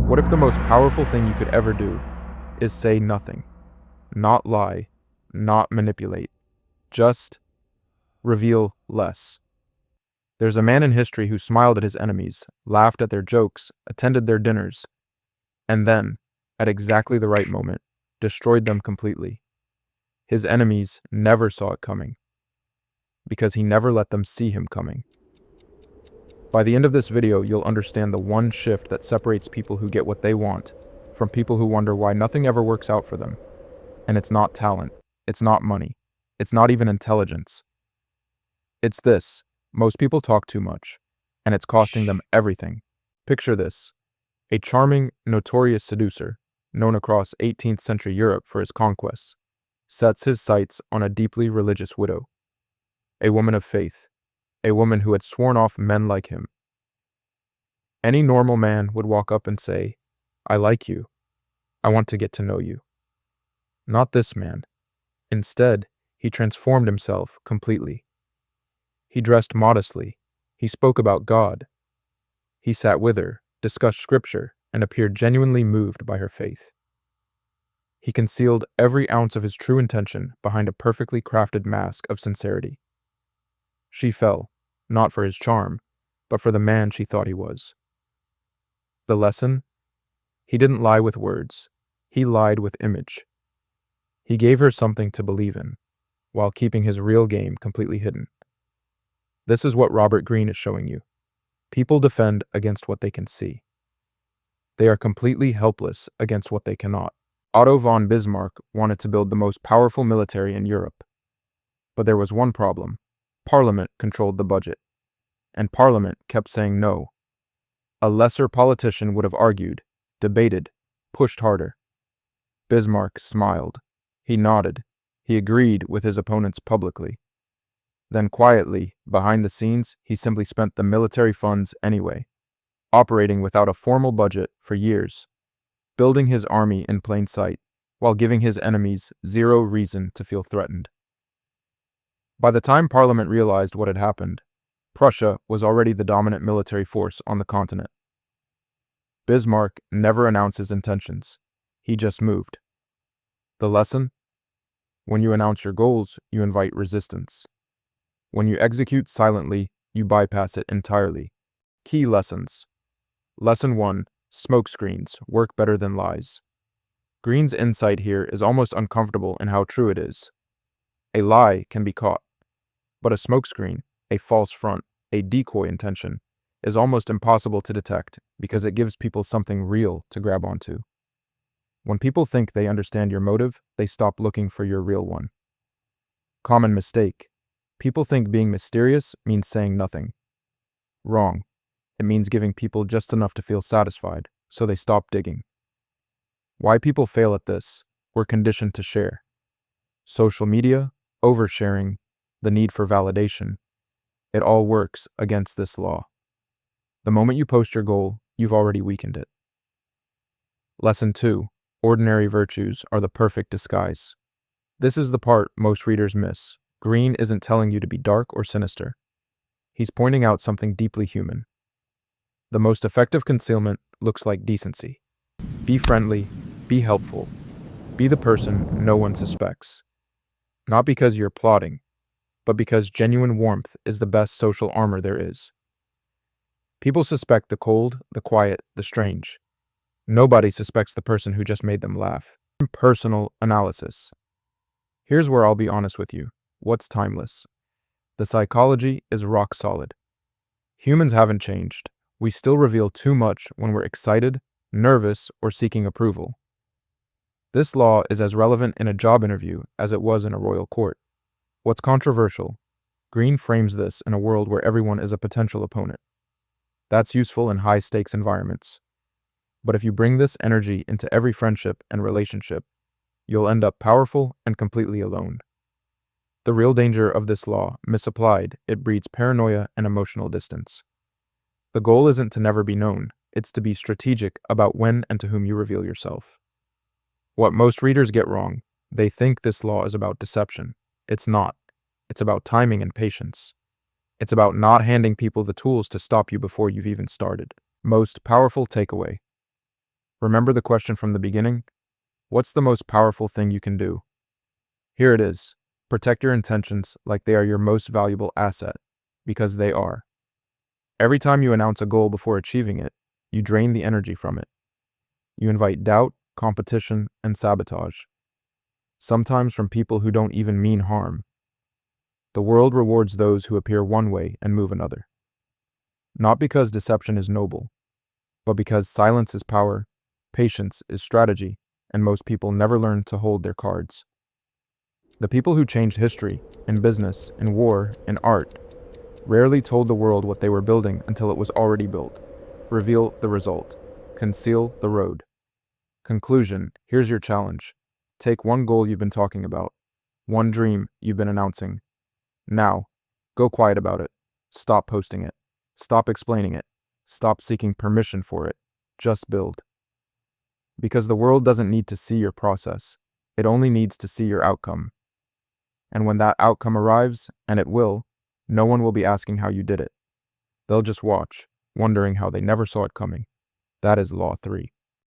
What if the most powerful thing you could ever do is say nothing, not lie, not manipulate, just reveal less? There's a man in history who smiled at his enemies, laughed at their jokes, attended their dinners, and then, at exactly the right moment, destroyed them completely. His enemies never saw it coming, because he never let them see him coming. By the end of this video, you'll understand the one shift that separates people who get what they want from people who wonder why nothing ever works out for them. And it's not talent, it's not money, it's not even intelligence. It's this: most people talk too much, and it's costing them everything. Picture this: a charming, notorious seducer, known across 18th century Europe for his conquests, sets his sights on a deeply religious widow, a woman of faith, a woman who had sworn off men like him. Any normal man would walk up and say, "I like you. I want to get to know you." Not this man. Instead, he transformed himself completely. He dressed modestly. He spoke about God. He sat with her, discussed scripture, and appeared genuinely moved by her faith. He concealed every ounce of his true intention behind a perfectly crafted mask of sincerity. She fell, not for his charm, but for the man she thought he was. The lesson? He didn't lie with words. He lied with image. He gave her something to believe in, while keeping his real game completely hidden. This is what Robert Greene is showing you. People defend against what they can see. They are completely helpless against what they cannot. Otto von Bismarck wanted to build the most powerful military in Europe. But there was one problem. Parliament controlled the budget, and Parliament kept saying no. A lesser politician would have argued, debated, pushed harder. Bismarck smiled. He nodded. He agreed with his opponents publicly. Then quietly, behind the scenes, he simply spent the military funds anyway, operating without a formal budget for years, building his army in plain sight, while giving his enemies zero reason to feel threatened. By the time Parliament realized what had happened, Prussia was already the dominant military force on the continent. Bismarck never announced his intentions. He just moved. The lesson? When you announce your goals, you invite resistance. When you execute silently, you bypass it entirely. Key lessons. Lesson 1. Smokescreens work better than lies. Greene's insight here is almost uncomfortable in how true it is. A lie can be caught, but a smokescreen, a false front, a decoy intention, is almost impossible to detect because it gives people something real to grab onto. When people think they understand your motive, they stop looking for your real one. Common mistake. People think being mysterious means saying nothing. Wrong. It means giving people just enough to feel satisfied, so they stop digging. Why people fail at this? We're conditioned to share. Social media, oversharing, the need for validation. It all works against this law. The moment you post your goal, you've already weakened it. Lesson 2. Ordinary virtues are the perfect disguise. This is the part most readers miss. Greene isn't telling you to be dark or sinister. He's pointing out something deeply human. The most effective concealment looks like decency. Be friendly, be helpful, be the person no one suspects. Not because you're plotting, but because genuine warmth is the best social armor there is. People suspect the cold, the quiet, the strange. Nobody suspects the person who just made them laugh. Personal analysis. Here's where I'll be honest with you. What's timeless? The psychology is rock solid. Humans haven't changed. We still reveal too much when we're excited, nervous, or seeking approval. This law is as relevant in a job interview as it was in a royal court. What's controversial? Greene frames this in a world where everyone is a potential opponent. That's useful in high-stakes environments. But if you bring this energy into every friendship and relationship, you'll end up powerful and completely alone. The real danger of this law, misapplied, it breeds paranoia and emotional distance. The goal isn't to never be known, it's to be strategic about when and to whom you reveal yourself. What most readers get wrong, they think this law is about deception. It's not. It's about timing and patience. It's about not handing people the tools to stop you before you've even started. Most powerful takeaway. Remember the question from the beginning? What's the most powerful thing you can do? Here it is. Protect your intentions like they are your most valuable asset, because they are. Every time you announce a goal before achieving it, you drain the energy from it. You invite doubt, competition, and sabotage, sometimes from people who don't even mean harm. The world rewards those who appear one way and move another. Not because deception is noble, but because silence is power, patience is strategy, and most people never learn to hold their cards. The people who changed history, in business, in war, in art, rarely told the world what they were building until it was already built. Reveal the result. Conceal the road. Conclusion, here's your challenge. Take one goal you've been talking about, one dream you've been announcing. Now, go quiet about it. Stop posting it. Stop explaining it. Stop seeking permission for it. Just build. Because the world doesn't need to see your process. It only needs to see your outcome. And when that outcome arrives, and it will, no one will be asking how you did it. They'll just watch, wondering how they never saw it coming. That is Law 3.